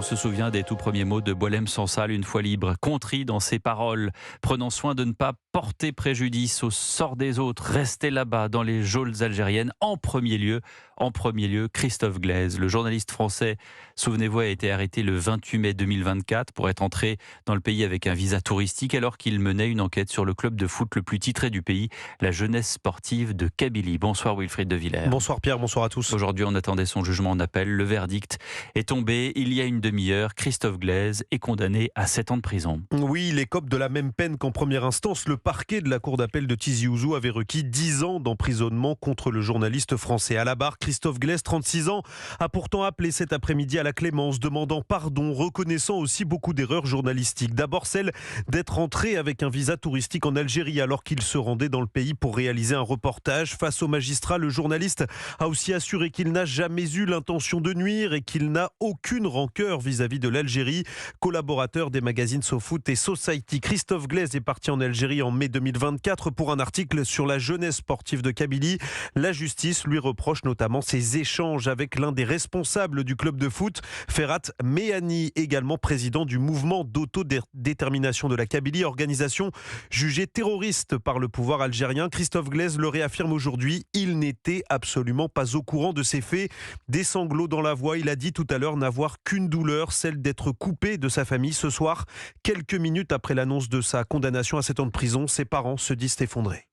On se souvient des tout premiers mots de Boualem Sansal, une fois libre, contrit dans ses paroles, prenant soin de ne pas porter préjudice au sort des autres, rester là-bas dans les geôles algériennes. En premier lieu, Christophe Glaise, le journaliste français, souvenez-vous, a été arrêté le 28 mai 2024 pour être entré dans le pays avec un visa touristique alors qu'il menait une enquête sur le club de foot le plus titré du pays, la Jeunesse sportive de Kabylie. Bonsoir Wilfried de Villers. Bonsoir Pierre, bonsoir à tous. Aujourd'hui, on attendait son jugement en appel. Le verdict est tombé il y a une demi-heure. Christophe Glaise est condamné à 7 ans de prison. Oui, il écope de la même peine qu'en première instance. Le parquet de la cour d'appel de Tizi Ouzou avait requis 10 ans d'emprisonnement contre le journaliste français. À la barre, Christophe Glaise, 36 ans, a pourtant appelé cet après-midi à la clémence, demandant pardon, reconnaissant aussi beaucoup d'erreurs journalistiques. D'abord celle d'être entré avec un visa touristique en Algérie alors qu'il se rendait dans le pays pour réaliser un reportage. Face au magistrat, le journaliste a aussi assuré qu'il n'a jamais eu l'intention de nuire et qu'il n'a aucune rancœur vis-à-vis de l'Algérie. Collaborateur des magazines SoFoot et Society, Christophe Glaise est parti en Algérie en mai 2024 pour un article sur la jeunesse sportive de Kabylie. La justice lui reproche notamment ses échanges avec l'un des responsables du club de foot, Ferhat Mehani, également président du mouvement d'autodétermination de la Kabylie, organisation jugée terroriste par le pouvoir algérien. Christophe Glaise le réaffirme aujourd'hui, il n'était absolument pas au courant de ces faits. Des sanglots dans la voix, il a dit tout à l'heure n'avoir qu'une douleur, celle d'être coupé de sa famille. Ce soir, quelques minutes après l'annonce de sa condamnation à 7 ans de prison, ses parents se disent effondrés.